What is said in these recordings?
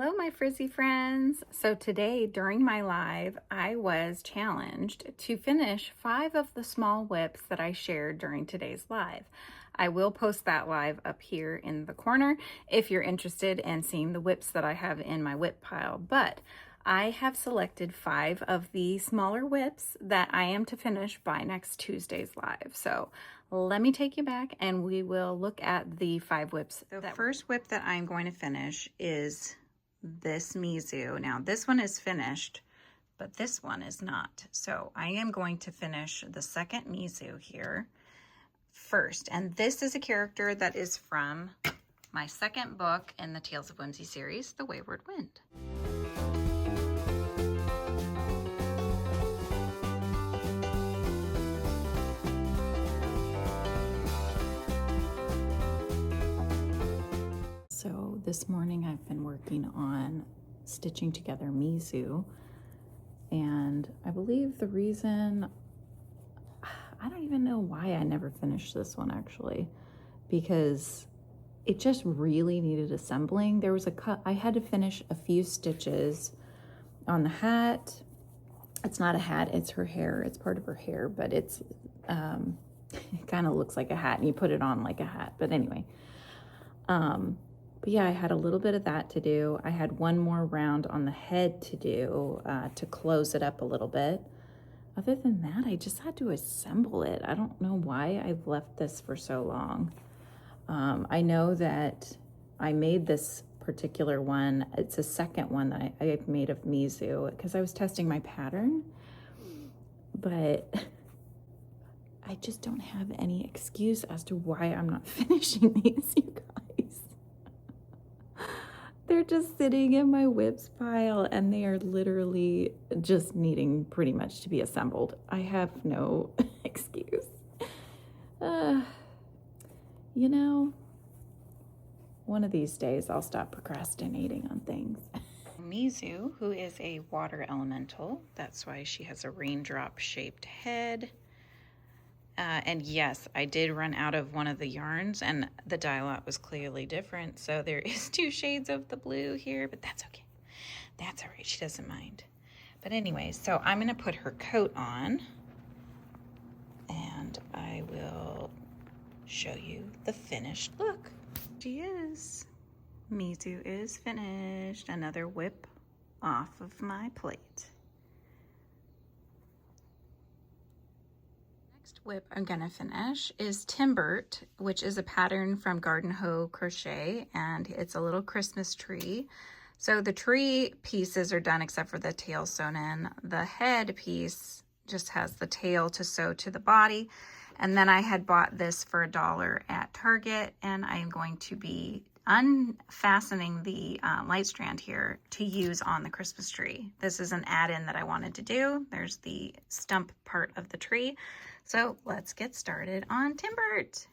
Hello, my frizzy friends. So today during my live, I was challenged to finish 5 of the small whips that I shared during today's live. I will post that live up here in the corner if you're interested in seeing the whips that I have in my whip pile. But I have selected 5 of the smaller whips that I am to finish by next Tuesday's live. So let me take you back and we will look at the 5 whips. The first whip that I'm going to finish is this Mizu. Now this one is finished, but this one is not. So I am going to finish the second Mizu here first. And this is a character that is from my second book in the Tales of Whimsy series, The Wayward Wind. So this morning I've been working on stitching together Mizu, and I believe the reason, I don't even know why I never finished this one actually, because it just really needed assembling. There was a cut, I had to finish a few stitches on the hat. It's not a hat, it's her hair, it's part of her hair, but it's it kind of looks like a hat and you put it on like a hat, but anyway. But yeah, I had a little bit of that to do. I had one more round on the head to do to close it up a little bit. Other than that, I just had to assemble it. I don't know why I've left this for so long. I know that I made this particular one. It's a second one that I've made of Mizu because I was testing my pattern, but I just don't have any excuse as to why I'm not finishing these, you guys. They're just sitting in my whips pile and they are literally just needing pretty much to be assembled. I have no excuse. You know, one of these days I'll stop procrastinating on things. Mizu, who is a water elemental, that's why she has a raindrop shaped head. And yes, I did run out of one of the yarns and the dye lot was clearly different. So there is 2 shades of the blue here, but that's okay. That's all right, she doesn't mind. But anyway, so I'm gonna put her coat on and I will show you the finished look. She is. Mizu is finished. Another whip off of my plate. Whip I'm gonna finish is Timbert, which is a pattern from Garden Hoe Crochet, and it's a little Christmas tree. So the tree pieces are done except for the tail sewn in. The head piece just has the tail to sew to the body. And then I had bought this for $1 at Target, and I am going to be unfastening the light strand here to use on the Christmas tree. This is an add-in that I wanted to do. There's the stump part of the tree. So let's get started on Timbert.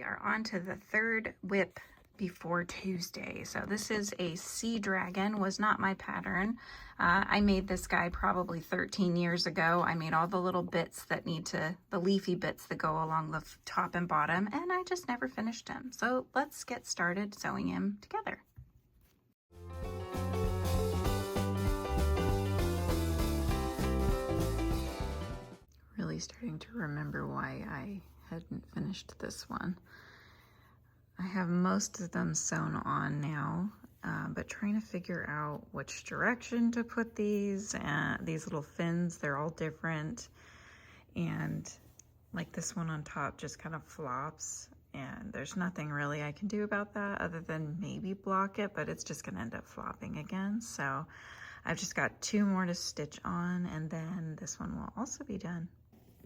Are on to the third whip before Tuesday. So this is a sea dragon, was not my pattern. I made this guy probably 13 years ago. I made all the little bits that need to, the leafy bits that go along the top and bottom, and I just never finished him. So let's get started sewing him together. starting to remember why I hadn't finished this one. I have most of them sewn on now, but trying to figure out which direction to put these little fins. They're all different, and like this one on top just kind of flops, and there's nothing really I can do about that other than maybe block it, but it's just gonna end up flopping again. So I've just got 2 more to stitch on, and then this one will also be done.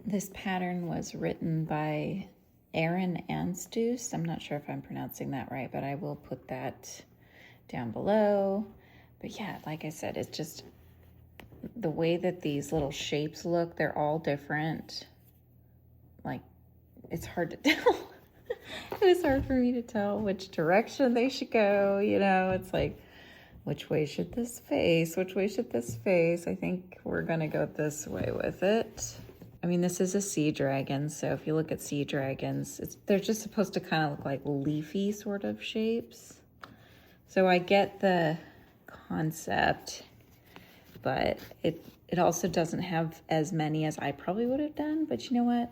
This pattern was written by Erin Anstoos. I'm not sure if I'm pronouncing that right, but I will put that down below. But yeah, like I said, it's just the way that these little shapes look, they're all different. Like, it's hard to tell. It was hard for me to tell which direction they should go, you know. It's like, which way should this face? Which way should this face? I think we're gonna go this way with it. I mean, this is a sea dragon, so if you look at sea dragons, they're just supposed to kind of look like leafy sort of shapes. So I get the concept, but it also doesn't have as many as I probably would have done. But you know what?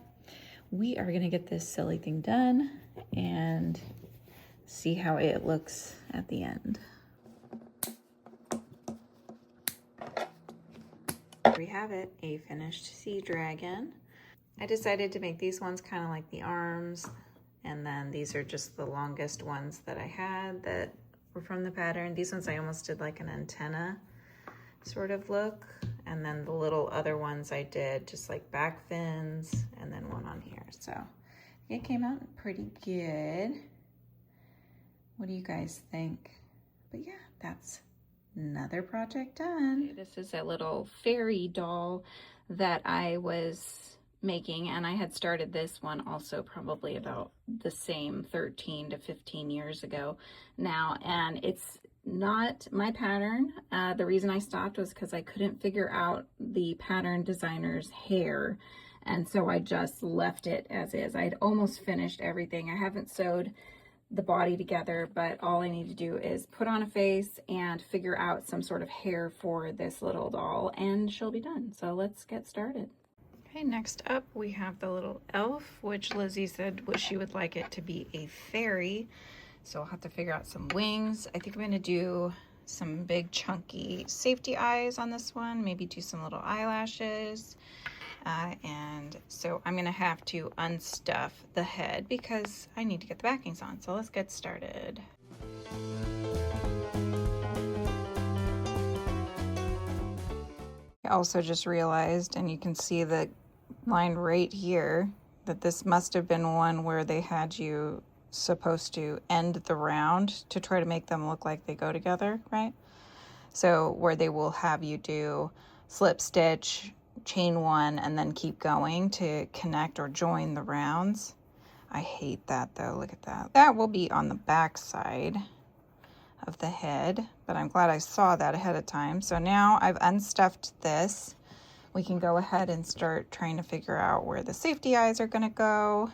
We are gonna get this silly thing done and see how it looks at the end. We have it, a finished sea dragon. I decided to make these ones kind of like the arms, and then these are just the longest ones that I had that were from the pattern. These ones I almost did like an antenna sort of look, and then the little other ones I did just like back fins, and then one on here. So it came out pretty good. What do you guys think? But yeah, that's another project done. This is a little fairy doll that I was making, and I had started this one also probably about the same 13 to 15 years ago now, and it's not my pattern. The reason I stopped was because I couldn't figure out the pattern designer's hair, and so I just left it as is. I'd almost finished everything. I haven't sewed the body together, but all I need to do is put on a face and figure out some sort of hair for this little doll, and she'll be done. So let's get started. Okay, next up we have the little elf, which Lizzie said she would like it to be a fairy. So I'll have to figure out some wings. I think I'm gonna do some big chunky safety eyes on this one, maybe do some little eyelashes. And so I'm gonna have to unstuff the head because I need to get the backings on. So let's get started. I also just realized, and you can see the line right here, that this must have been one where they had you supposed to end the round to try to make them look like they go together, right? So where they will have you do slip stitch, chain one, and then keep going to connect or join the rounds. I hate that though. Look at that. That will be on the back side of the head, but I'm glad I saw that ahead of time. So now I've unstuffed this. We can go ahead and start trying to figure out where the safety eyes are gonna go.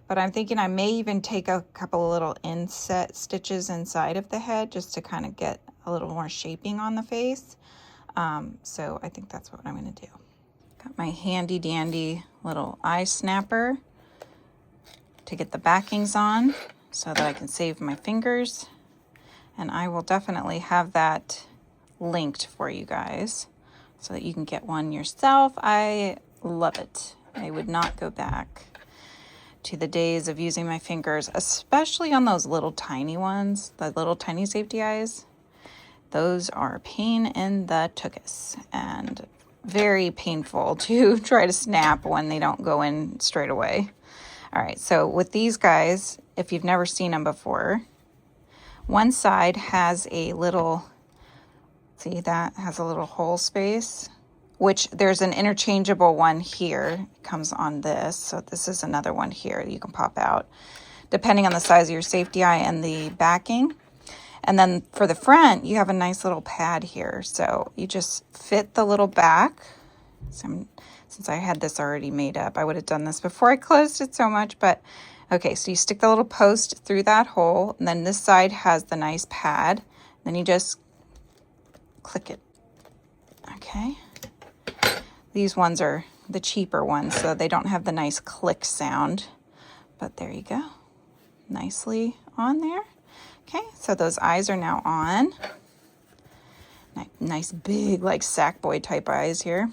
But I'm thinking I may even take a couple of little inset stitches inside of the head just to kind of get a little more shaping on the face. So I think that's what I'm gonna do. Got my handy dandy little eye snapper to get the backings on so that I can save my fingers. And I will definitely have that linked for you guys so that you can get one yourself. I love it. I would not go back to the days of using my fingers, especially on those little tiny ones, the little tiny safety eyes. Those are a pain in the tuchus and very painful to try to snap when they don't go in straight away. All right, so with these guys, if you've never seen them before, one side has a little, see that has a little hole space, which there's an interchangeable one here. It comes on this, so this is another one here that you can pop out, depending on the size of your safety eye and the backing. And then for the front, you have a nice little pad here. So you just fit the little back. Since I had this already made up, I would have done this before I closed it so much, but okay, so you stick the little post through that hole, and then this side has the nice pad. Then you just click it. Okay. These ones are the cheaper ones so they don't have the nice click sound. But there you go. Nicely on there. Okay, so those eyes are now on. Nice big like Sackboy type eyes here.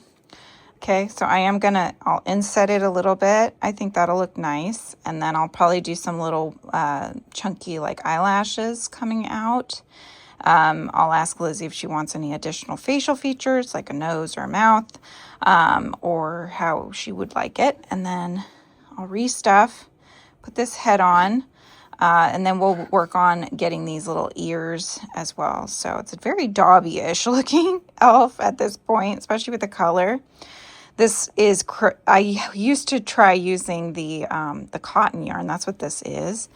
Okay, so I'll inset it a little bit. I think that'll look nice. And then I'll probably do some little chunky like eyelashes coming out. I'll ask Lizzie if she wants any additional facial features like a nose or a mouth, or how she would like it. And then I'll restuff, put this head on, and then we'll work on getting these little ears as well. So it's a very Dobby-ish looking elf at this point, especially with the color. This is, I used to try using the cotton yarn. That's what this is.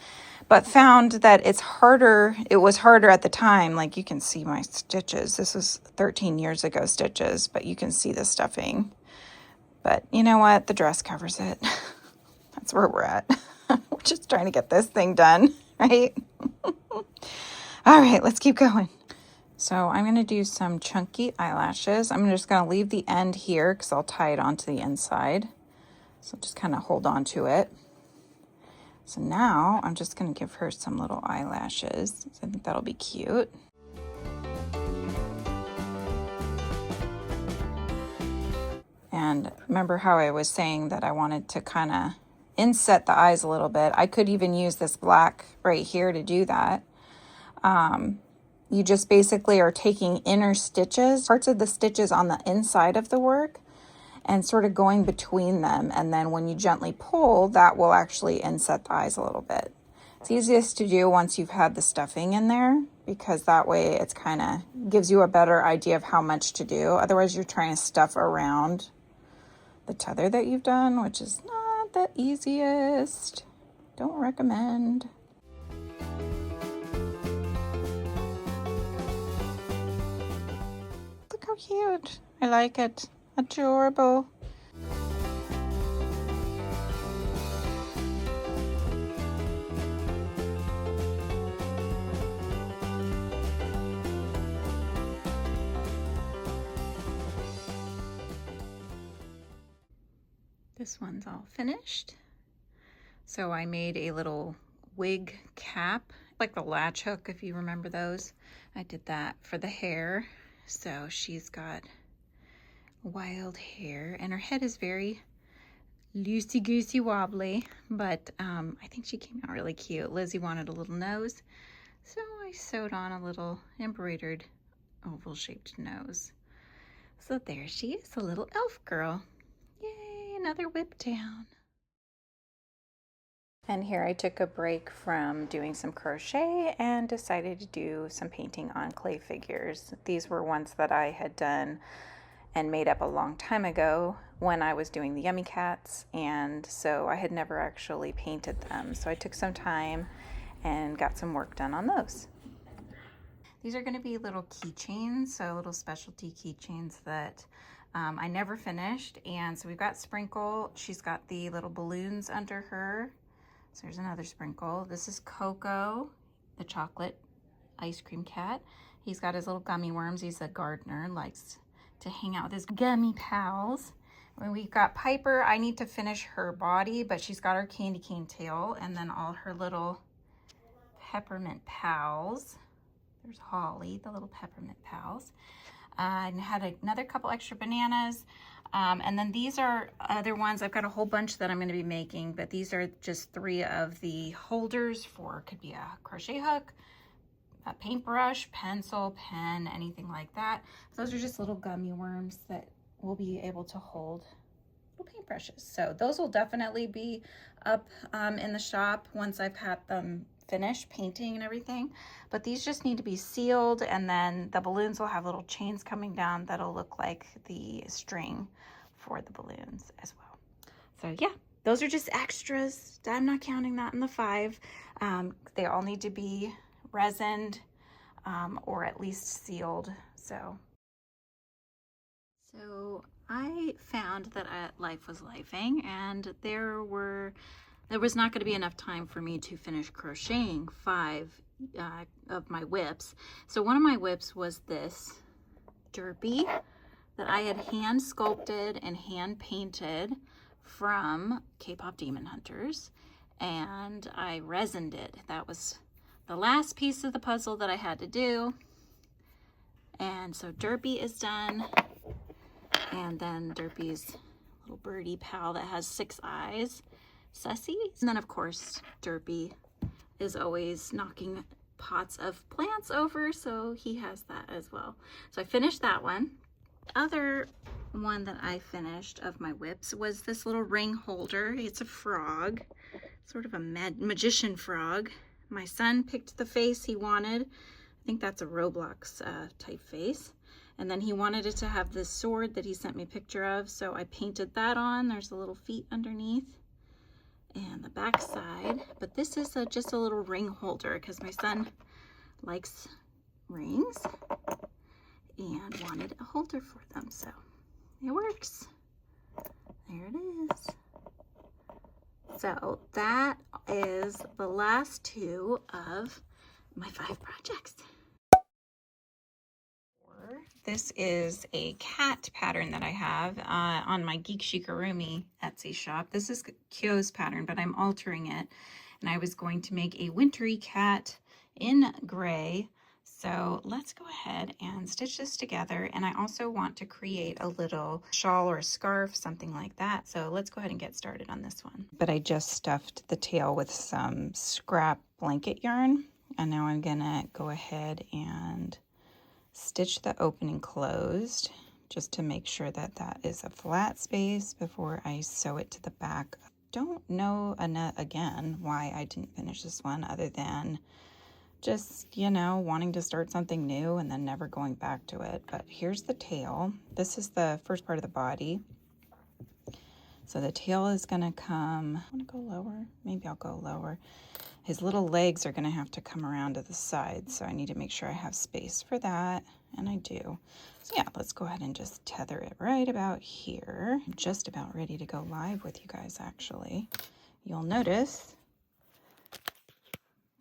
But found that it was harder at the time. Like you can see my stitches. This was 13 years ago stitches, but you can see the stuffing. But you know what? The dress covers it. That's where we're at. We're just trying to get this thing done, right? All right, let's keep going. So I'm going to do some chunky eyelashes. I'm just going to leave the end here because I'll tie it onto the inside. So just kind of hold on to it. So now I'm just going to give her some little eyelashes. I think that'll be cute. And remember how I was saying that I wanted to kind of inset the eyes a little bit. I could even use this black right here to do that. You just basically are taking inner stitches, parts of the stitches on the inside of the work, and sort of going between them. And then when you gently pull, that will actually inset the eyes a little bit. It's easiest to do once you've had the stuffing in there, because that way it's kind of gives you a better idea of how much to do. Otherwise, you're trying to stuff around the tether that you've done, which is not the easiest. Don't recommend. Look how cute. I like it. Adorable. This one's all finished. So I made a little wig cap, like the latch hook, if you remember those. I did that for the hair. So she's got wild hair and her head is very loosey-goosey wobbly, but I think she came out really cute. Lizzie wanted a little nose, so I sewed on a little embroidered oval-shaped nose. So there she is, a little elf girl. Yay, another whip down. And here I took a break from doing some crochet and decided to do some painting on clay figures. These were ones that I had done and made up a long time ago when I was doing the Yummy Cats, and so I had never actually painted them. So I took some time and got some work done on those. These are going to be little keychains, so little specialty keychains that I never finished. And so we've got Sprinkle. She's got the little balloons under her. So there's another Sprinkle. This is Coco, the chocolate ice cream cat. He's got his little gummy worms. He's a gardener, likes to hang out with his gummy pals. When we've got Piper, I need to finish her body, but she's got her candy cane tail and then all her little peppermint pals. There's Holly, the little peppermint pals. And had another couple extra bananas. And then these are other ones. I've got a whole bunch that I'm going to be making, but these are just 3 of the holders for, could be a crochet hook, a paintbrush, pencil, pen, anything like that. Those are just little gummy worms that will be able to hold little paintbrushes. So those will definitely be up in the shop once I've had them finished painting and everything. But these just need to be sealed, and then the balloons will have little chains coming down that'll look like the string for the balloons as well. So yeah, those are just extras. I'm not counting that in the 5. They all need to be resined or at least sealed. So I found that life was lifing, and there was not going to be enough time for me to finish crocheting 5 of my whips. So one of my whips was this derpy that I had hand sculpted and hand painted from K-pop Demon Hunters, and I resined it. That was the last piece of the puzzle that I had to do. And so Derpy is done, and then Derpy's little birdie pal that has 6 eyes, Sussy. And then of course Derpy is always knocking pots of plants over, so he has that as well. So I finished that one. The other one that I finished of my whips was this little ring holder. It's a frog, sort of a magician frog. My son picked the face he wanted. I think that's a Roblox type face. And then he wanted it to have this sword that he sent me a picture of, so I painted that on. There's the little feet underneath and the back side. But this is just a little ring holder because my son likes rings and wanted a holder for them, so it works. There it is. So that is the last 2 of my 5 projects. This is a cat pattern that I have on my Geek Shikarumi Etsy shop. This is Kyo's pattern, but I'm altering it. And I was going to make a wintry cat in gray. So let's go ahead and stitch this together. And I also want to create a little shawl or a scarf, something like that. So let's go ahead and get started on this one. But I just stuffed the tail with some scrap blanket yarn. And now I'm gonna go ahead and stitch the opening closed just to make sure that that is a flat space before I sew it to the back. Don't know again why I didn't finish this one other than just, you know, wanting to start something new and then never going back to it. But here's the tail. This is the first part of the body. So the tail is gonna come, I wanna go lower, maybe I'll go lower. His little legs are gonna have to come around to the side, so I need to make sure I have space for that, and I do. So yeah, let's go ahead and just tether it right about here. I'm just about ready to go live with you guys, actually. You'll notice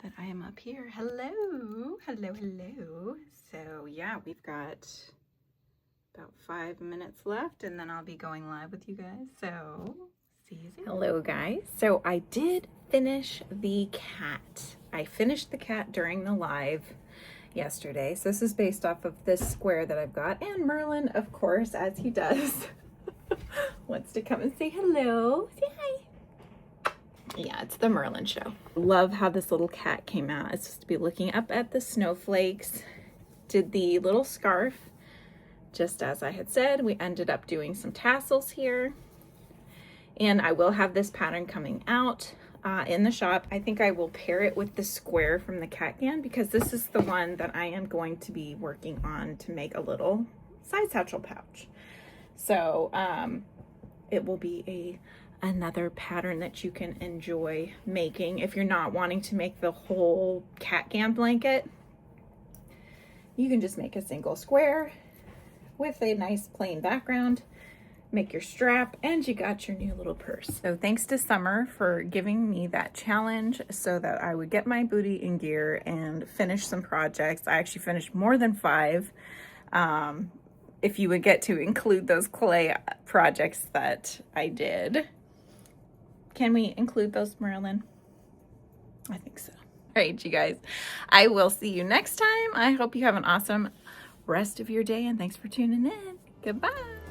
that I am up here. Hello, hello, hello. So yeah, we've got about 5 minutes left, and then I'll be going live with you guys, so see you soon. Hello guys, so I did finish the cat. I finished the cat during the live yesterday. So this is based off of this square that I've got, and Merlin, of course, as he does, wants to come and say hello. Say hi. Yeah, it's the Merlin show. Love how this little cat came out. It's supposed to be looking up at the snowflakes. Did the little scarf, just as I had said. We ended up doing some tassels here. And I will have this pattern coming out in the shop. I think I will pair it with the square from the cat can, because this is the one that I am going to be working on to make a little side satchel pouch. So it will be another pattern that you can enjoy making if you're not wanting to make the whole cat can blanket. You can just make a single square with a nice plain background, make your strap, and you got your new little purse. So thanks to Summer for giving me that challenge so that I would get my booty in gear and finish some projects. I actually finished more than 5. If you would get to include those clay projects that I did. Can we include those, Marilyn? I think so. All right, you guys, I will see you next time. I hope you have an awesome rest of your day, and thanks for tuning in. Goodbye.